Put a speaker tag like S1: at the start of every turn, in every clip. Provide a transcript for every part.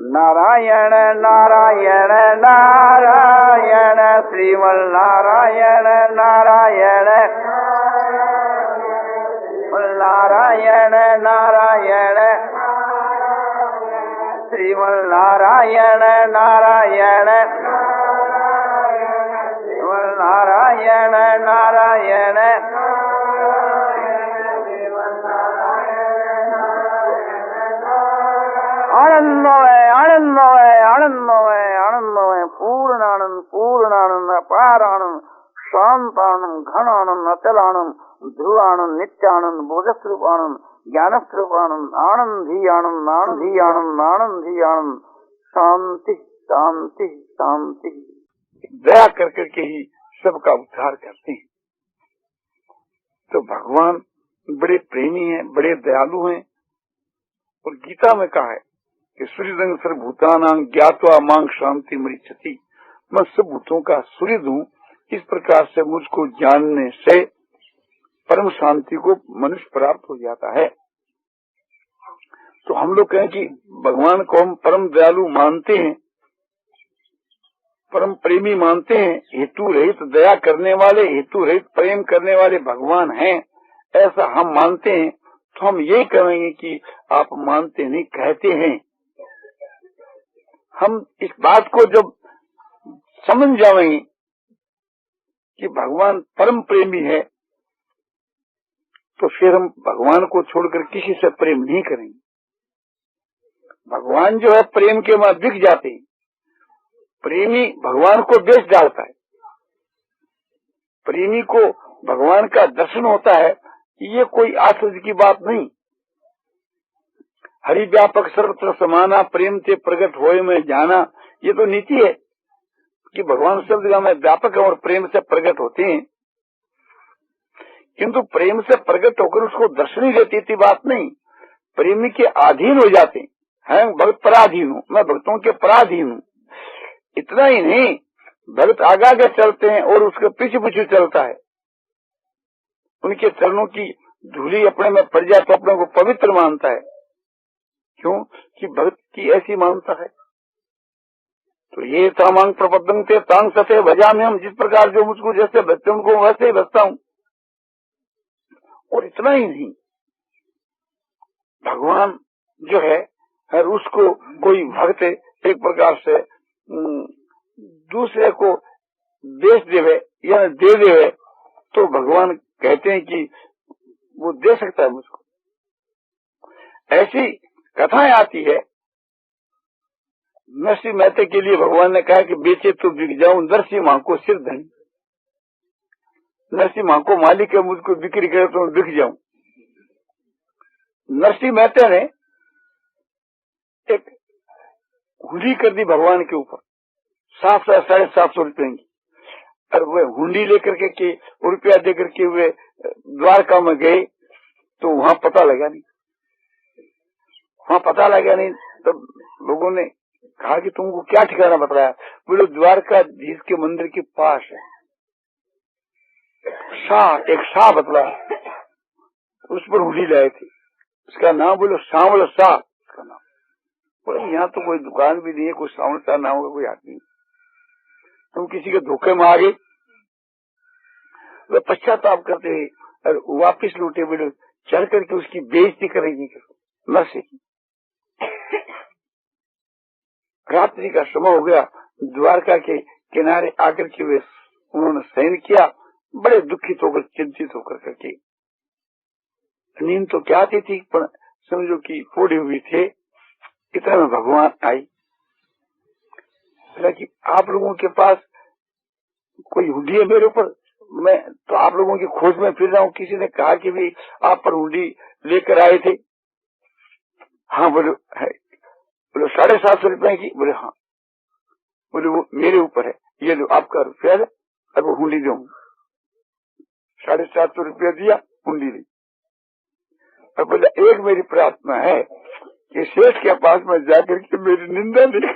S1: नारायण नारायण नारायण श्रीमन नारायण नारायण नारायण नारायण श्रीमन नारायण नारायण नारायण नारायण आनंदमय आनंदमय आनंदमय आनंदमय पूर्णानंद पूर्णानंद अपार आनंद शांतानंद घन आनंद अचल आनंद ध्रुवानंद नित्यानंद बोधस्वरूप आनंद ज्ञान स्वरूप आनंद आनंद ही आनंद आनंद ही आनंद आनंद ही आनंद शांति शांति शांति। दया करके ही सबका उद्धार करते हैं। तो भगवान बड़े प्रेमी हैं, बड़े दयालु हैं। और गीता में कहा है कि सूर्यदंग सर्वभूतानां ज्ञात्वा मां शांति मृच्छति। मैं सब भूतों का सूर्य हूँ, इस प्रकार से मुझको जानने से परम शांति को मनुष्य प्राप्त हो जाता है। तो हम लोग कहें कि भगवान को हम परम दयालु मानते हैं, परम प्रेमी मानते हैं, हेतु रहित दया करने वाले, हेतु रहित प्रेम करने वाले भगवान हैं, ऐसा हम मानते हैं। तो हम यही कहेंगे कि आप मानते नहीं, कहते हैं। हम इस बात को जब समझ जाएंगे कि भगवान परम प्रेमी है, तो फिर हम भगवान को छोड़कर किसी से प्रेम नहीं करेंगे। भगवान जो है प्रेम के बाद दिख जाते हैं। प्रेमी भगवान को बेच डालता है। प्रेमी को भगवान का दर्शन होता है, ये कोई आश्चर्य की बात नहीं। हरि व्यापक सर्वत्र समाना प्रेम से प्रकट होए में जाना, ये तो नीति है कि भगवान सब जगह में व्यापक है और प्रेम से प्रकट होते हैं। किंतु प्रेम से प्रकट होकर उसको दर्शन ही देती थी बात नहीं, प्रेमी के अधीन हो जाते हैं। भक्त पराधीन हूँ, मैं भक्तों के पराधीन हूँ। इतना ही नहीं, भक्त आगे चलते हैं और उसके पीछे पीछे चलता है। उनके चरणों की धूली अपने में पड़ जाए तो अपने को पवित्र मानता है। क्यों कि भक्त की ऐसी मानता है। तो ये तामांग प्रबद्धं ते तांग सते भजा में, हम जिस प्रकार जो मुझको जैसे बचते उनको वैसे ही बचता हूँ। और इतना ही नहीं, भगवान जो है हर उसको कोई भक्त एक प्रकार से दूसरे को बेच देवे या दे देवे, तो भगवान कहते हैं कि वो दे सकता है मुझको। ऐसी कथाएं आती है। नरसिंह मेहता के लिए भगवान ने कहा कि बेचे तो बिक जाऊं, नरसिंह मां को सिर धनी। नरसिंह मां को मालिक है, मुझको बिक्री करे तो मैं बिक जाऊं। नरसिंह मेहता ने एक हुंडी कर दी भगवान के ऊपर 700-750 रुपए की। और वे हुंडी लेकर के रुपया देकर के वे द्वारका में गए, तो वहां पता लगा नहीं। तो लोगों ने कहा कि तुमको क्या ठिकाना बताया? बोले द्वारकाधीश के मंदिर के पास है। एक शाह बतला, उस पर हुंडी लाए थे। उसका नाम बोलो सांवल शाह, उसका नाम। बोले यहाँ तो कोई दुकान भी नहीं है, कोई सांवल शाह नाम का कोई आदमी। तुम किसी के धोखे में आ गए। वे पश्चाताप करते हुए और वापिस लौटे। बोले चढ़ करके उसकी बेइज्जती करेंगे नरसिंह की। रात्रि का समय हो गया। द्वारका के किनारे आकर के वे उन्होंने शयन किया, बड़े दुखित होकर चिंतित होकर करके। नींद तो क्या आती थी, पर समझो कि फोड़ी हुई थे। इतना में भगवान आई। कि आप लोगों के पास कोई हुंडी है मेरे ऊपर? मैं तो आप लोगों की खोज में फिर रहा हूँ। किसी ने कहा कि भी आप पर हुंडी लेकर आए थे। हाँ बोले है। बोले 750 रुपए की? बोले हाँ। बोले वो मेरे ऊपर है, ये लो आपका रुपया है और वो हुंडी दो। 750 रुपया दिया, हुंडी ली। और बोले एक मेरी प्रार्थना है कि शेष के पास में जाकर के मेरी निंदा नहीं,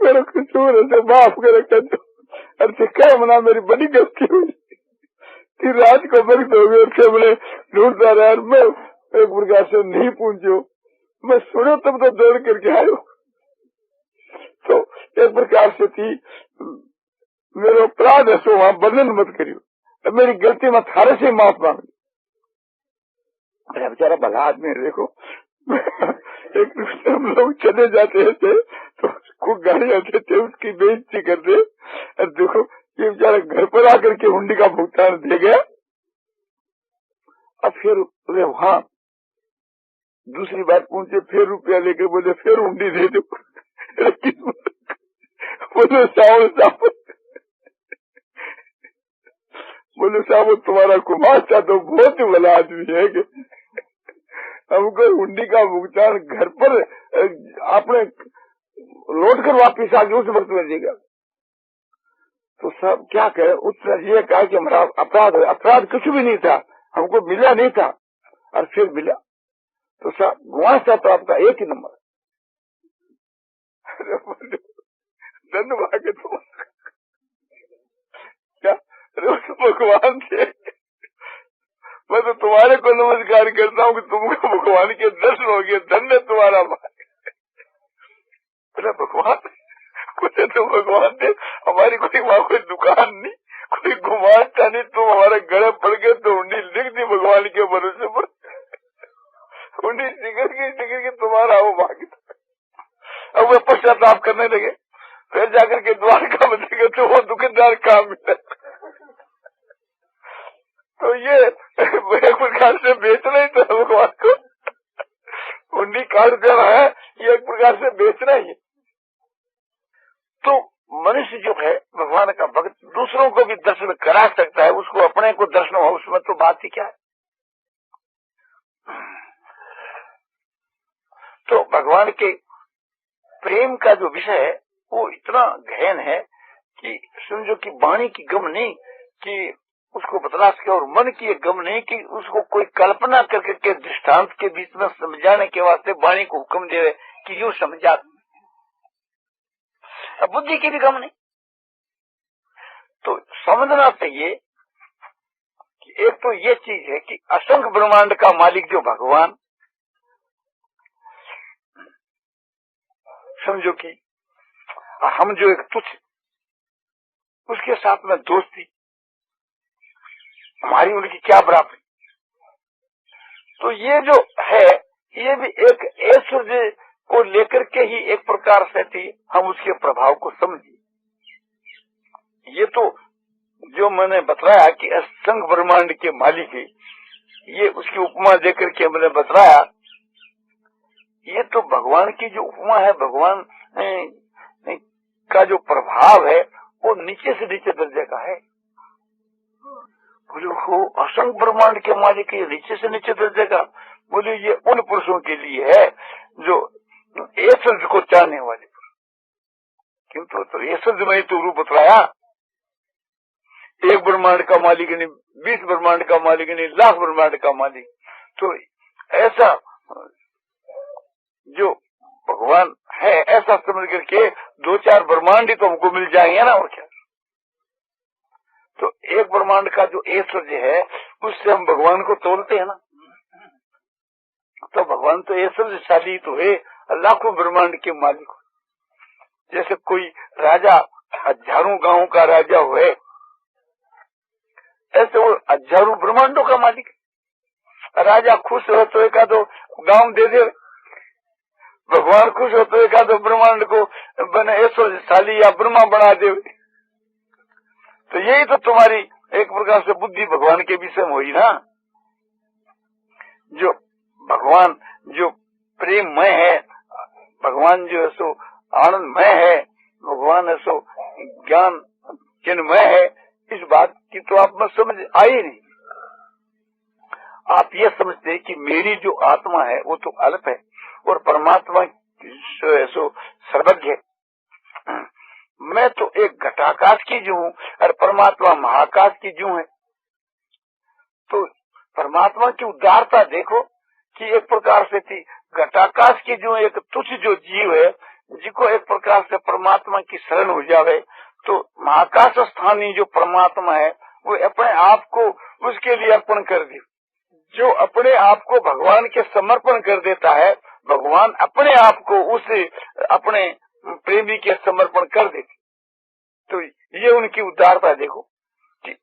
S1: मेरा कसूर है माफ कर। अरे क्या मना, मेरी बड़ी गलती हुई कि रात को मेरी बोले ढूंढता रहा। मैं एक प्रकार से नहीं पूछो, मैं सुनो तब तो दौड़ करके आयो।
S2: तो एक प्रकार से थी मेरा अपराध है सो वहां वर्णन मत करियो, मेरी गलती मत थारे से माफ मांग। मेरा बेचारा भला आदमी है, देखो एक दूसरे हम लोग चले जाते थे तो उसको गाड़ियां देते, उसकी बेइज्जती करते। देखो ये बेचारा घर पर आकर के हुंडी का भुगतान दे गया। अब फिर वहां दूसरी बार पहुंचे, फिर रुपया लेकर बोले फिर हुंडी दे दो। बोले साहब बोले साहब तुम्हारा कुमार तो बहुत ही भला आदमी है कि हमको हुंडी का भुगतान घर पर आपने लौट कर वापिस आके उस वक्त में देगा। तो सब क्या कहे, उसने ये कहा कि हमारा अपराध कुछ भी नहीं था, हमको मिला नहीं था और फिर मिला। तो सब गुआसा तो आपका एक ही नंबर। धन्यवाद क्या भगवान थे, मैं तो तुम्हारे को नमस्कार करता हूँ कि तुमको भगवान के दर्शन हो गए, धन्य तुम्हारा भगवान। मुझे तो भगवान ने हमारी कोई वहाँ कोई दुकान नहीं, कोई घुमाता नहीं, तुम हमारे गले पड़ गए तो उंडी लिख दी भगवान के भरोसे पर, उंडी टिकट की तुम्हारा वो भाग्य। अब वे पश्चाताप करने लगे, फिर जाकर के द्वारका में देखे तो वो दुकानदार काम मिला। तो ये एक प्रकार से बेचना ही था भगवान को, उंडी काट देना है, ये एक प्रकार से बेचना ही है। तो मनुष्य जो है भगवान का भक्त दूसरों को भी दर्शन करा सकता है, उसको अपने को दर्शन हो, उसमें तो बात ही क्या है। तो भगवान के प्रेम का जो विषय है वो इतना गहन है कि समझो कि वाणी की गम नहीं कि उसको बतला सके, और मन की गम नहीं कि उसको कोई कल्पना करके के दृष्टांत के बीच में समझाने के वास्ते वाणी को हुक्म दे कि यूं समझा। अब बुद्धि की भी गम नहीं। तो समझना चाहिए कि एक तो ये चीज है कि असंख्य ब्रह्मांड का मालिक जो भगवान, समझो कि हम जो एक तुच्छ, उसके साथ में दोस्ती, हमारी उनकी क्या बराबरी। तो ये जो है ये भी एक ऐश्वर्य को लेकर के ही एक प्रकार से थी, हम उसके प्रभाव को समझिए। ये तो जो मैंने बताया कि असंख्य ब्रह्मांड के मालिक है, ये उसकी उपमा देकर के मैंने बताया, ये तो भगवान की जो उपमा है, भगवान का जो प्रभाव है वो नीचे से नीचे दर्जे का है। बोले वो असंख्य ब्रह्मांड के मालिक ये नीचे से नीचे दर्जे का, बोले ये उन पुरुषों के लिए है जो ऐश्वर्य को चाहने वाले। किंतु तो ऐश्वर्य में तो रूप बतलाया, एक ब्रह्मांड का मालिक नहीं, 20 ब्रह्मांड का मालिक नहीं, लाख ब्रह्मांड का मालिक। तो ऐसा जो भगवान है ऐसा समझ करके 2-4 ब्रह्मांड ही तो हमको मिल जाएंगे ना, और क्या। तो एक ब्रह्मांड का जो ऐश्वर्य है उससे हम भगवान को तोलते हैं ना। तो भगवान तो ऐश्वर्यशाली तो है, लाखों ब्रह्मांड के मालिक। जैसे कोई राजा हजारों गांवों का राजा हुए, ऐसे वो हजारों ब्रह्मांडों का मालिक। राजा खुश हो तो एक आधो गांव दे दे, भगवान खुश हो तो एक आधो ब्रह्मांड को बने ऐश्वर्यशाली या ब्रह्मा बना दे। तो यही तो तुम्हारी एक प्रकार से बुद्धि भगवान के विषय में हुई ना। जो भगवान जो प्रेममय है, भगवान जो है सो आनंदमय है, भगवान है सो ज्ञान चिन्मय है, इस बात की तो आप में समझ आई नहीं। आप ये समझते कि मेरी जो आत्मा है वो तो अल्प है और परमात्मा सो सर्वज्ञ है। मैं तो एक घटाकाश की जो हूँ और परमात्मा महाकाश की जो है। तो परमात्मा की उदारता देखो कि एक प्रकार से थी घटाकाश की जो एक तुच्छ जो जीव है, जिसको एक प्रकार से परमात्मा की शरण हो जावे, तो महाकाश स्थानीय जो परमात्मा है वो अपने आप को उसके लिए अर्पण कर दे। जो अपने आप को भगवान के समर्पण कर देता है, भगवान अपने आप को उस अपने प्रेमी के समर्पण कर देती। तो ये उनकी उदारता देखो कि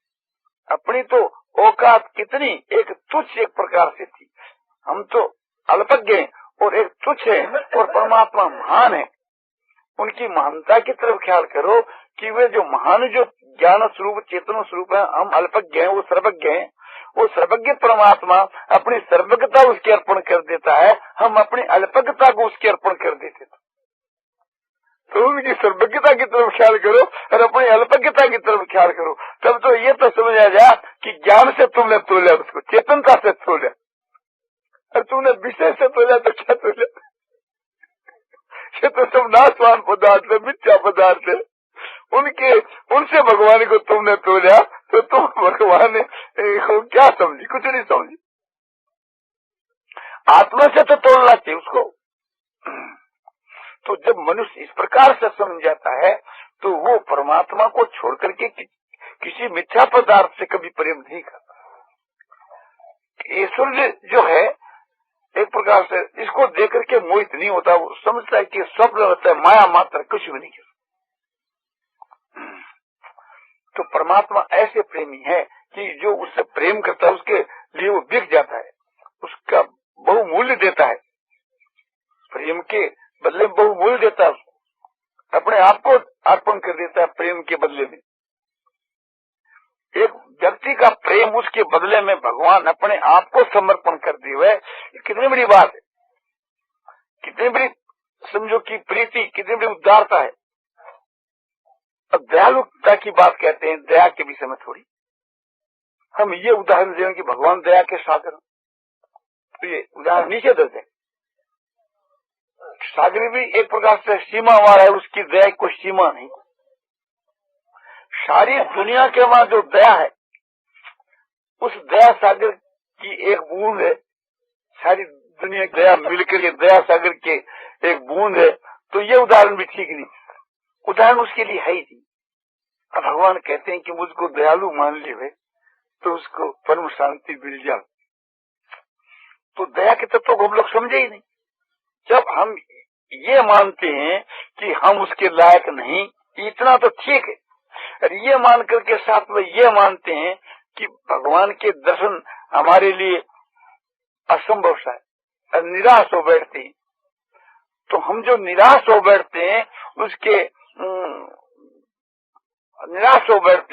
S2: अपनी तो औकात कितनी एक तुच्छ एक प्रकार से थी। हम तो अल्पज्ञ हैं और एक तुच्छ है और परमात्मा महान है। उनकी महानता की तरफ ख्याल करो कि वे जो महान जो ज्ञान स्वरूप चेतन स्वरूप है, हम अल्पज्ञ हैं, वो सर्वज्ञ हैं। वो सर्वज्ञ परमात्मा अपनी सर्वज्ञता उसके अर्पण कर देता है, हम अपनी अल्पज्ञता को उसके अर्पण कर देते थे। तो उनकी सर्वज्ञता की तरफ ख्याल करो और अपनी अल्पज्ञता की तरफ ख्याल करो, तब तो ये तो समझ आ जाए कि ज्ञान से तुमने तोला उसको, चेतनता से तोला, और तुमने विषय से तोला तो क्या तोला? ये तो सब नाशवान पदार्थ है, मिथ्या पदार्थ है। उनसे भगवान को तुमने तोला तो तुम भगवान को क्या समझी? कुछ नहीं समझी। आत्मा से तो तोड़ना चाहिए उसको। तो जब मनुष्य इस प्रकार से समझ जाता है तो वो परमात्मा को छोड़ करके किसी मिथ्या पदार्थ से कभी प्रेम नहीं करता। ऐश्वर्य जो है एक प्रकार से इसको देख करके मोहित नहीं होता, वो समझता है कि स्वप्न रहता है, माया मात्र, कुछ भी नहीं करता। तो परमात्मा ऐसे प्रेमी है कि जो उससे प्रेम करता है उसके लिए वो बिक जाता है, उसका बहुमूल्य देता है, प्रेम के बदले में बहुमूल्य देता है, अपने आप को अर्पण कर देता है प्रेम के बदले में। एक व्यक्ति का प्रेम उसके बदले में भगवान अपने आप को समर्पण कर दिए हुए, कितनी बड़ी बात है, कितनी बड़ी समझो कि प्रीति, कितनी बड़ी उदारता है। अब दयालुता की बात कहते हैं, दया के विषय में थोड़ी हम ये उदाहरण दें कि भगवान दया के सागर, तो ये उदाहरण नीचे दे दें। सागर भी एक प्रकार से सीमा वाला है, उसकी दया की कोई सीमा नहीं। सारी दुनिया के वहां जो दया है, उस दया सागर की एक बूंद है, सारी दुनिया की दया मिलकर के दया सागर के एक बूंद है। तो ये उदाहरण भी ठीक नहीं, उदाहरण उसके लिए है ही नहीं। अब भगवान कहते हैं कि मुझको दयालु मान ले तो उसको परम शांति मिल जाए। तो दया के तत्व को हम लोग समझे ही नहीं। जब हम ये मानते हैं कि हम उसके लायक नहीं, इतना तो ठीक है, और ये मान करके साथ में ये मानते हैं कि भगवान के दर्शन हमारे लिए असंभव सा है, और निराश हो बैठते हैं। तो हम जो निराश हो बैठते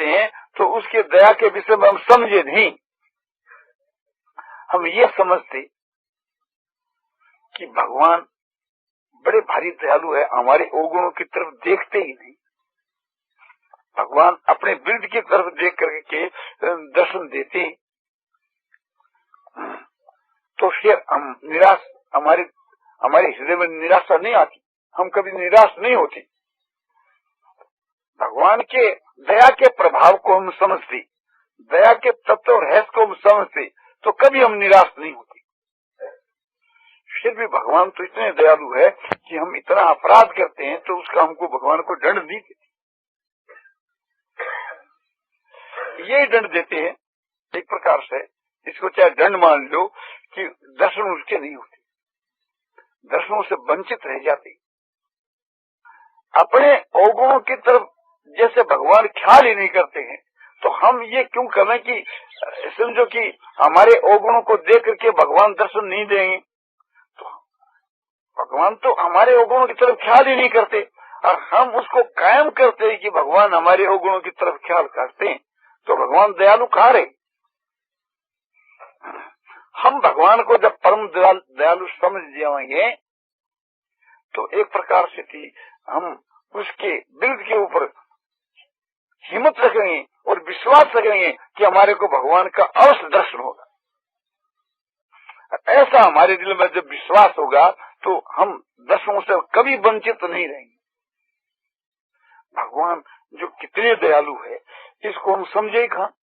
S2: हैं तो उसके दया के विषय में हम समझे नहीं। हम ये समझते कि भगवान बड़े भारी दयालु है, हमारे अवगुणों की तरफ देखते ही नहीं। भगवान अपने बिरद की तरफ देख करके दर्शन देते हैं, तो फिर हम निराश, हमारे हृदय में निराशा नहीं आती, हम कभी निराश नहीं होते। भगवान के दया के प्रभाव को हम समझते, दया के तत्व और रहस्य को हम समझते, तो कभी हम निराश नहीं होते। फिर भी भगवान तो इतने दयालु है कि हम इतना अपराध करते हैं तो उसका हमको भगवान को दंड नहीं देते। ये दंड देते हैं एक प्रकार से, इसको चाहे दंड मान लो कि दर्शन उसके नहीं होते, दर्शनों से वंचित रह जाते। अपने अवगुणों की तरफ जैसे भगवान ख्याल ही नहीं करते हैं, तो हम ये क्यों करें कि समझो कि हमारे अवगुणों को देख करके भगवान दर्शन नहीं देंगे। तो भगवान तो हमारे अवगुणों की तरफ ख्याल ही नहीं करते, और हम उसको कायम करते हैं कि भगवान हमारे अवगुणों की तरफ ख्याल करते हैं। तो भगवान दयालु कहाँ रहे? हम भगवान को जब परम दयालु समझ जाएंगे तो एक प्रकार से थी हम उसके बिरद के ऊपर हिम्मत रखेंगे और विश्वास रखेंगे कि हमारे को भगवान का अवश्य दर्शन होगा। ऐसा हमारे दिल में जब विश्वास होगा तो हम दर्शनों से कभी वंचित नहीं रहेंगे। भगवान जो कितने दयालु है इसको हम समझे ही कहाँ।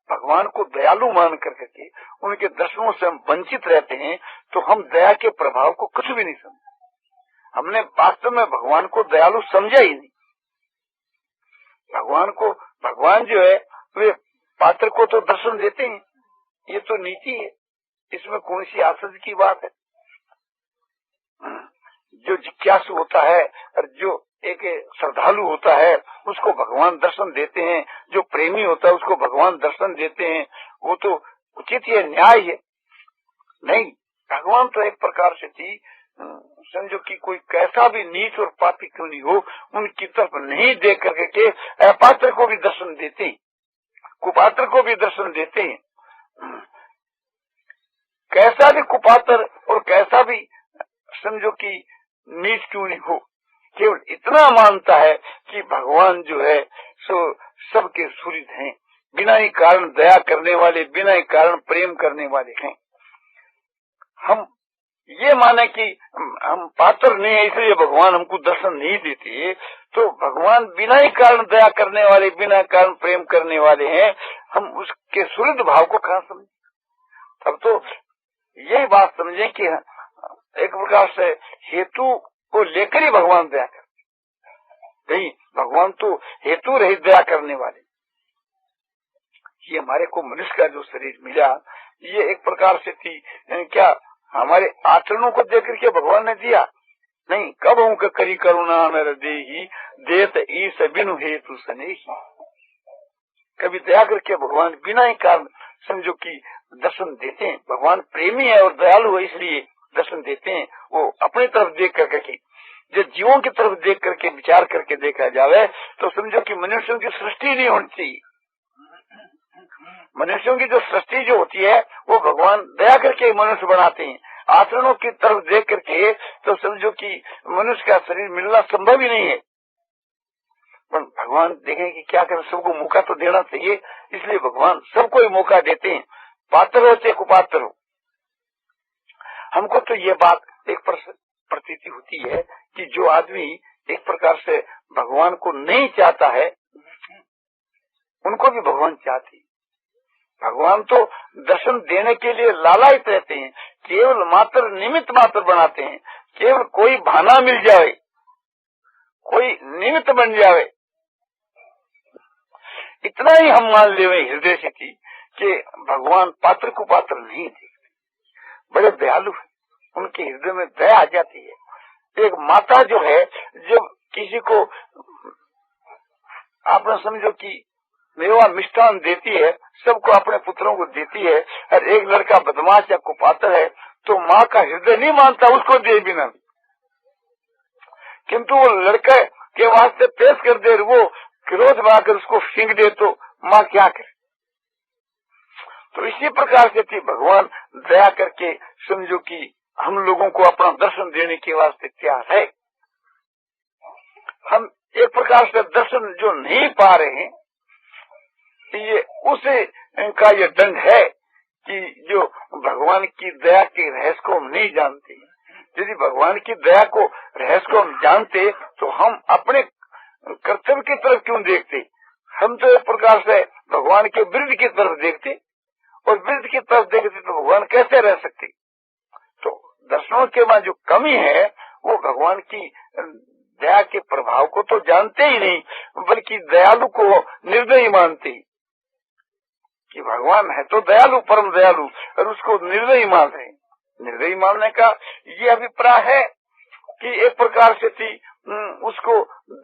S2: भगवान को दयालु मान करके उनके दर्शनों से हम वंचित रहते हैं तो हम दया के प्रभाव को कुछ भी नहीं समझे। हमने वास्तव में भगवान को दयालु समझा ही नहीं। भगवान जो है वे पात्र को तो दर्शन देते हैं, ये तो नीति है, इसमें कौन सी आश्चर्य की बात है। जो जिज्ञासु होता है और जो एक श्रद्धालु होता है उसको भगवान दर्शन देते हैं, जो प्रेमी होता है उसको भगवान दर्शन देते हैं, वो तो उचित है, न्याय है। नहीं, भगवान तो एक प्रकार से थी, समझो कि कोई कैसा भी नीच और पापी क्यों नहीं हो, उनकी तरफ नहीं देख करके अपात्र को भी दर्शन देते हैं, कुपात्र को भी दर्शन देते हैं। कैसा भी कुपात्र और कैसा भी समझो कि नीच क्यों नहीं हो, केवल इतना मानता है कि भगवान जो है सो सबके सुहृद हैं, बिना ही कारण दया करने वाले, बिना ही कारण प्रेम करने वाले हैं। हम ये माने कि हम पात्र नहीं है इसलिए भगवान हमको दर्शन नहीं देते, तो भगवान बिना ही कारण दया करने वाले, बिना कारण प्रेम करने वाले हैं, हम उसके सुहृद भाव को कहाँ समझे? तब तो यही बात समझे कि एक प्रकार से हेतु को लेकर ही भगवान दया करते। नहीं, भगवान तो हेतु रहित दया करने वाले। ये हमारे को मनुष्य का जो शरीर मिला, ये एक प्रकार से थी क्या हमारे आचरणों को देख करके भगवान ने दिया? नहीं, कब हूँ करी करुणा मेरे देही देत ईस बिनु हेतु सनेही। कभी दया करके भगवान बिना ही कारण समझो कि दर्शन देते हैं। भगवान प्रेमी है और दयालु है इसलिए दर्शन देते हैं। वो अपनी तरफ देख करके, जो जीवों की तरफ देख करके विचार करके देखा जावे तो समझो कि मनुष्यों की सृष्टि नहीं होनी चाहिए। मनुष्यों की जो सृष्टि जो होती है वो भगवान दया करके मनुष्य बनाते हैं। आचरणों की तरफ देख करके तो समझो कि मनुष्य का शरीर मिलना संभव ही नहीं है। पर भगवान देखें कि क्या करें, सबको मौका तो देना चाहिए, इसलिए भगवान सबको ही मौका देते हैं, पात्र हो चाहे कुपात्र हो। हमको तो ये बात एक प्रतीति होती है कि जो आदमी एक प्रकार से भगवान को नहीं चाहता है, उनको भी भगवान चाहते हैं। भगवान तो दर्शन देने के लिए लालायित रहते हैं, केवल मात्र निमित्त मात्र बनाते हैं। केवल कोई बहाना मिल जाए, कोई निमित्त बन जाए, इतना ही हम मान ले हृदय से थी कि भगवान पात्र को पात्र नहीं देखते, बड़े दयालु है, उनके हृदय में दया आ जाती है। एक माता जो है, जब किसी को आपने समझो कि मेवा मिष्ठान देती है, सबको अपने पुत्रों को देती है, और एक लड़का बदमाश या कुपात्र है तो माँ का हृदय नहीं मानता उसको दे बिना, किंतु वो लड़के के वास्ते पेश कर दे, वो क्रोध में आकर उसको फेंक दे तो माँ क्या करे। तो इसी प्रकार से थी भगवान दया करके समझो कि हम लोगों को अपना दर्शन देने के वास्ते तैयार है। हम एक प्रकार से दर्शन जो नहीं पा रहे हैं, ये उसे का ये दंड है कि जो भगवान की दया के रहस्य को हम नहीं जानते। यदि भगवान की दया को रहस्य को हम जानते तो हम अपने कर्तव्य की तरफ क्यों देखते? हम तो एक प्रकार से भगवान के विरुद्ध की तरफ देखते, और विरुद्ध की तरफ देखते तो भगवान कैसे रह सकते? तो दर्शनों के बाद जो कमी है वो भगवान की दया के प्रभाव को तो जानते ही नहीं, बल्कि दयालु को निर्दयी मानते ही कि भगवान है तो दयालु, परम दयालु, और उसको निर्दयी मान रहे। निर्दयी मानने का ये अभिप्राय है कि एक प्रकार से थी उसको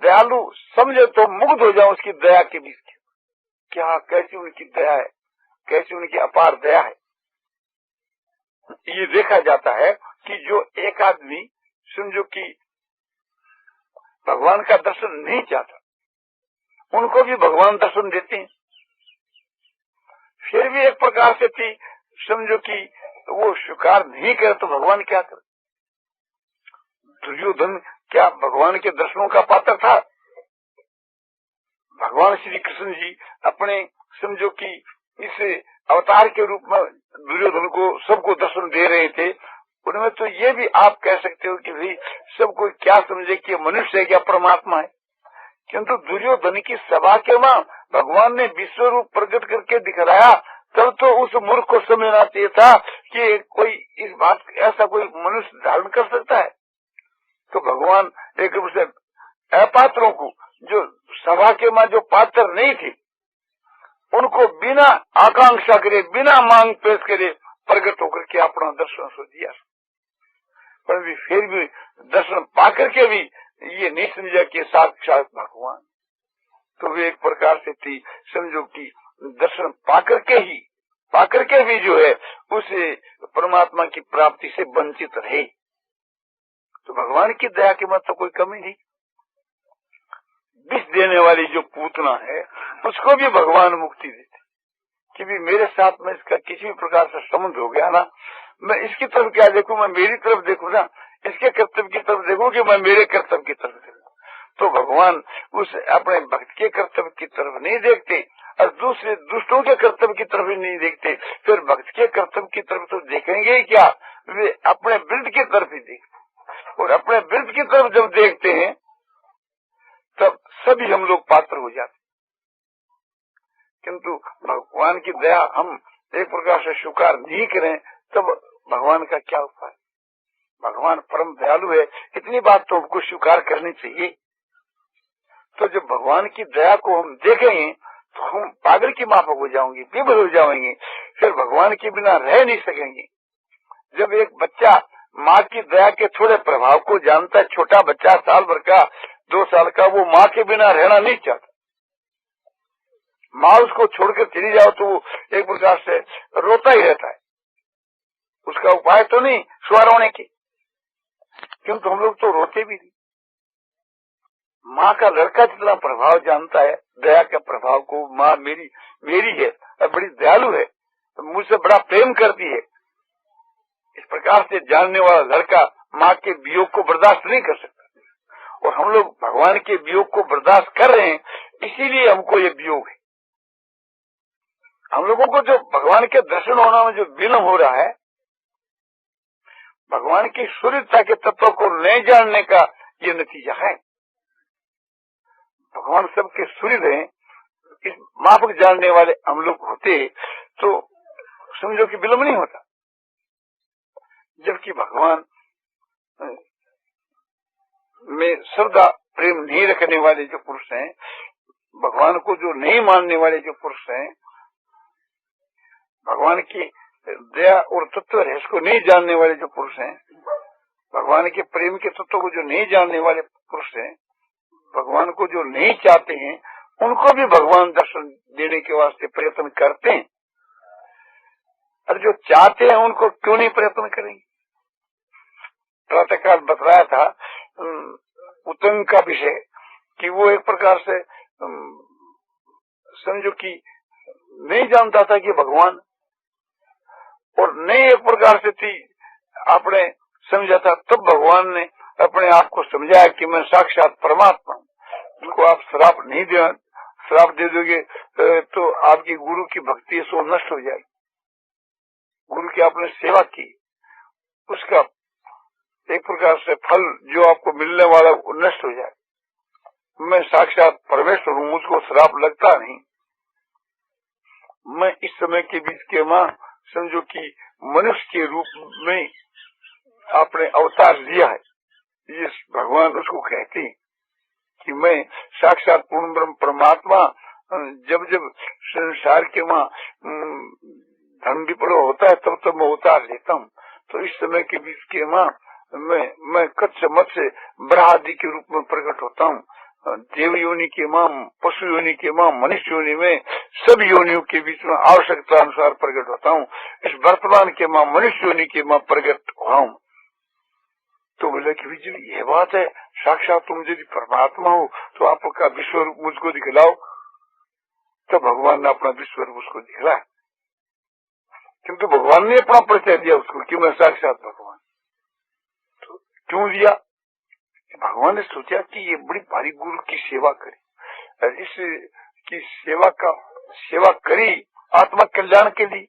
S2: दयालु समझे तो मुग्ध हो जाओ उसकी दया के बीच, क्या कैसी उनकी दया है, कैसी उनकी अपार दया है। ये देखा जाता है कि जो एक आदमी समझो कि भगवान का दर्शन नहीं चाहता, उनको भी भगवान दर्शन देते हैं। फिर भी एक प्रकार से थी समझो कि वो स्वीकार नहीं करे तो भगवान क्या करे? दुर्योधन क्या भगवान के दर्शनों का पात्र था? भगवान श्री कृष्ण जी अपने समझो कि इस अवतार के रूप में दुर्योधन को सबको दर्शन दे रहे थे। उनमें तो ये भी आप कह सकते हो कि भाई सबको क्या समझे कि मनुष्य है क्या परमात्मा है, किंतु दुर्योधन की सभा के वहां भगवान ने विश्व रूप प्रकट करके दिखलाया, तब तो उस मूर्ख को समझना चाहिए था कि कोई इस बात ऐसा कोई मनुष्य धारण कर सकता है। तो भगवान एक रूप से अपात्रों को, जो सभा के वहां जो पात्र नहीं थे, उनको बिना आकांक्षा करे, बिना मांग पेश करे प्रकट होकर के अपना दर्शन सो दिया। पर भी फिर भी दर्शन पाकर के भी ये नहीं समझा कि साक्षात भगवान। तो वे एक प्रकार से थी, समझो कि दर्शन पाकर के भी जो है उसे परमात्मा की प्राप्ति से वंचित रहे। तो भगवान की दया के मत तो कोई कमी नहीं। विष देने वाली जो पूतना है उसको भी भगवान मुक्ति देते कि भी मेरे साथ में इसका किसी भी प्रकार से संबंध हो गया ना, मैं इसकी तरफ क्या देखूं, मैं मेरी तरफ देखूं ना, इसके कर्तव्य की तरफ देखूं कि मैं मेरे कर्तव्य की तरफ देखूं। तो भगवान उस अपने भक्त के कर्तव्य की तरफ नहीं देखते और दूसरे दुष्टों के कर्तव्य की तरफ ही नहीं देखते, फिर भक्त के कर्तव्य की तरफ तो देखेंगे ही क्या, वे अपने वृत्त की तरफ ही देखते। और अपने वृत्त की तरफ जब देखते हैं तब सभी हम लोग पात्र हो जाते। किंतु भगवान की दया हम एक प्रकार से स्वीकार नहीं करें तब भगवान का क्या उपाय। भगवान परम दयालु है, इतनी बात तो हमको स्वीकार करनी चाहिए। तो जब भगवान की दया को हम देखेंगे तो हम पागल की माफक हो जाएंगे, विवल हो जाएंगे, फिर भगवान के बिना रह नहीं सकेंगे। जब एक बच्चा माँ की दया के थोड़े प्रभाव को जानता है, छोटा बच्चा साल भर का 2 साल का, वो माँ के बिना रहना नहीं चाहता। माँ उसको छोड़कर चली जाओ तो वो एक प्रकार से रोता ही रहता है। उसका उपाय तो नहीं स्वर होने की, क्योंकि हम लोग तो रोते भी नहीं। माँ का लड़का जितना प्रभाव जानता है दया के प्रभाव को, माँ मेरी है और बड़ी दयालु है, मुझसे बड़ा प्रेम करती है, इस प्रकार से जानने वाला लड़का माँ के वियोग को बर्दाश्त नहीं कर सकता। और हम लोग भगवान के वियोग को बर्दाश्त कर रहे हैं, इसीलिए हमको ये वियोग है। हम लोगों को जो भगवान के दर्शन होना में जो विलम्ब हो रहा है, भगवान की सूर्यता के तत्व को नहीं जानने का ये नतीजा है। भगवान सबके सूर्य हैं, इस माफक जानने वाले हम लोग होते तो समझो कि विलम्ब नहीं होता। जबकि भगवान में श्रद्धा प्रेम नहीं रखने वाले जो पुरुष हैं, भगवान को जो नहीं मानने वाले जो पुरुष हैं, भगवान की दया और तत्व रहस्य को नहीं जानने वाले जो पुरुष हैं, भगवान के प्रेम के तत्व को जो नहीं जानने वाले पुरुष हैं, भगवान को जो नहीं चाहते हैं, उनको भी भगवान दर्शन देने के वास्ते प्रयत्न करते हैं। और जो चाहते हैं उनको क्यों नहीं प्रयत्न करेंगे। प्रातःकाल बतलाया था उतंग का विषय कि वो एक प्रकार से समझो कि नहीं जानता था कि भगवान, और नहीं एक प्रकार से थी आपने समझा था, तब भगवान ने अपने आप को समझाया कि मैं साक्षात परमात्मा हूँ। उनको आप श्राप नहीं देना, श्राप दे दोगे तो आपकी गुरु की भक्ति सो नष्ट हो जाएगी। गुरु की आपने सेवा की, उसका एक प्रकार से फल जो आपको मिलने वाला वो नष्ट हो जाए। मैं साक्षात परमेश्वर हूँ, मुझको श्राप लगता नहीं। मैं इस समय के बीच के माँ समझो कि मनुष्य के रूप में आपने अवतार लिया है, ये भगवान उसको कहते हैं कि मैं साक्षात पूर्ण ब्रह्म परमात्मा जब जब संसार के माँ धर्म विपरो होता है तब तब मैं अवतार लेता हूँ। तो इस समय के बीच के माँ मैं कच्छ मत से ब्रहादि के रूप में प्रकट होता हूँ। देव योनि के माँ, पशु योनि के माँ, मनुष्य योनि में सब योनियों के बीच में आवश्यकता अनुसार प्रकट होता हूँ। इस वर्तमान के माँ मनुष्य योनि के माँ प्रकट हुआ हूँ। तो बोले कि ये बात है, साक्षात तुम यदि परमात्मा हो तो आपका विश्व रूप मुझको दिखलाओ। तो भगवान ने अपना विश्व रूप उसको दिखलाया, किंतु भगवान ने अपना परिचय दिया उसको कि मैं साक्षात भगवान। तो क्यों दिया? भगवान ने सोचा कि ये बड़ी भारी गुरु की सेवा करे, इसकी सेवा करी आत्मा कल्याण के लिए,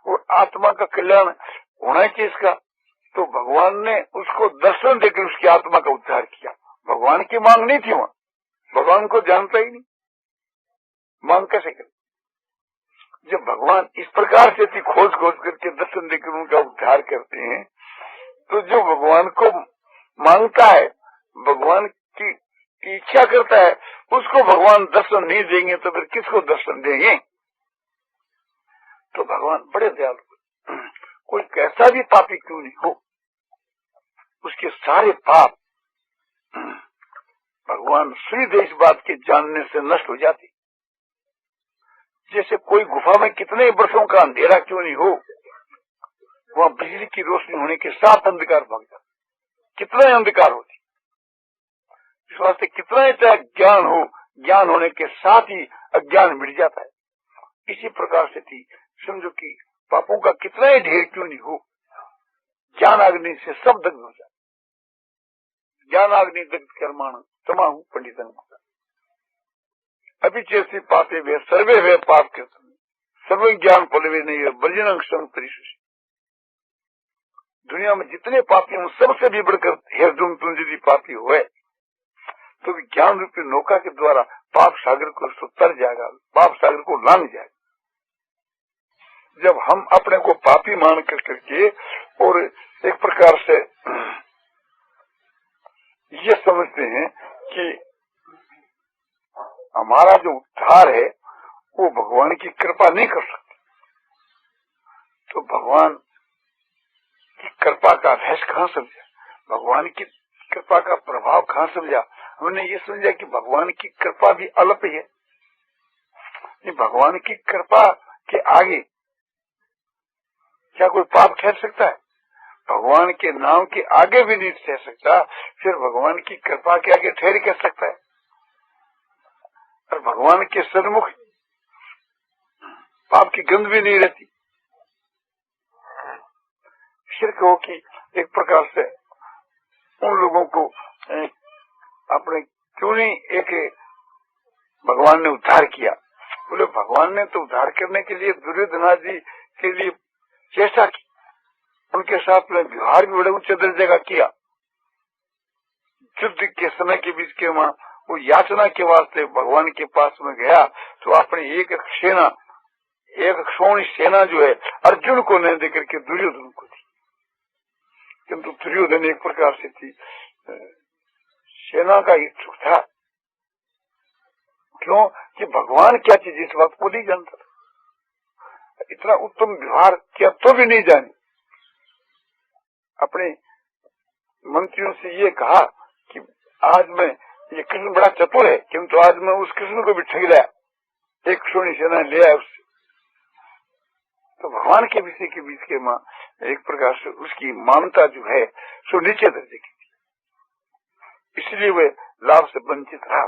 S2: और आत्मा का कल्याण होना चाहिए इसका। तो भगवान ने उसको दर्शन देकर उसकी आत्मा का उद्धार किया। भगवान की मांग नहीं थी, वहाँ भगवान को जानता ही नहीं, मांग कैसे करे। जब भगवान इस प्रकार से खोज करके दर्शन देकर उनका उद्धार करते हैं, तो जो भगवान को मांगता है, भगवान की इच्छा करता है, उसको भगवान दर्शन नहीं देंगे तो फिर किसको दर्शन देंगे। तो भगवान बड़े दयालु, कोई कैसा भी पापी क्यों नहीं हो, उसके सारे पाप भगवान सीधे इस बात के जानने से नष्ट हो जाती। जैसे कोई गुफा में कितने वर्षों का अंधेरा क्यों नहीं हो, वहां बिजली की रोशनी होने के साथ अंधकार भाग जाता। कितना अंधकार होती, इस वास्ते कितना चाहे ज्ञान हो, ज्ञान होने के साथ ही अज्ञान मिट जाता है। इसी प्रकार से थी, समझो कि पापों का कितना ही ढेर क्यों नहीं हो, ज्ञान अग्नि से सब दग्ध हो जाए। ज्ञान अग्नि दग्ध कर्माण तमाहु पंडितन। अभी जैसे पापे वे सर्वे वे पाप के सर्व ज्ञान पलवे नहीं है बलिजन परिशुषि। दुनिया में जितने पापी हैं सबसे भी बढ़कर हेरदुम तुम यदि पापी हुए तो ज्ञान रूपी नौका के द्वारा पाप सागर को तर जाएगा, पाप सागर को लांग जाएगा। जब हम अपने को पापी मान कर करके और एक प्रकार से ये समझते हैं कि हमारा जो उद्धार है वो भगवान की कृपा नहीं कर सकते, तो भगवान की कृपा का रहस्य कहाँ समझा, भगवान की कृपा का प्रभाव कहाँ समझा। हमने ये समझा कि भगवान की कृपा भी अल्प है, भगवान की कृपा के आगे क्या कोई पाप ठहर सकता है? भगवान के नाम के आगे भी नहीं ठहर सकता, फिर भगवान की कृपा के आगे ठहर क्या सकता है? और भगवान के सन्मुख पाप की गंध भी नहीं रहती। फिर कहो कि एक प्रकार से उन लोगों को अपने क्यों नहीं एक भगवान ने उद्धार किया। बोले भगवान ने तो उद्धार करने के लिए दुर्योधनादि के लिए चेष्टा की, उनके साथ में व्यवहार भी बड़े उच्च दर्जे का किया। युद्ध के समय के बीच के वहां वो याचना के वास्ते भगवान के पास में गया तो अपनी एक सेना, एक क्षोणी सेना जो है अर्जुन को नहीं देकर के दुर्योधन को दी। किंतु दुर्योधन एक प्रकार से थी सेना का इच्छुक था। क्यों कि भगवान क्या चीज इस बात को नहीं जानता था, इतना उत्तम व्यवहार किया तो भी नहीं जाने। अपने मंत्रियों से ये कहा कि आज मैं ये कृष्ण बड़ा चतुर है, किंतु आज मैं उस कृष्ण को भी ठग लाया, एक क्षोणी सेना ले आया उससे। तो भगवान के विषय के बीच के मां एक प्रकार से उसकी मानता जो है सो नीचे दर्जे की थी, इसलिए वह लाभ से वंचित रहा।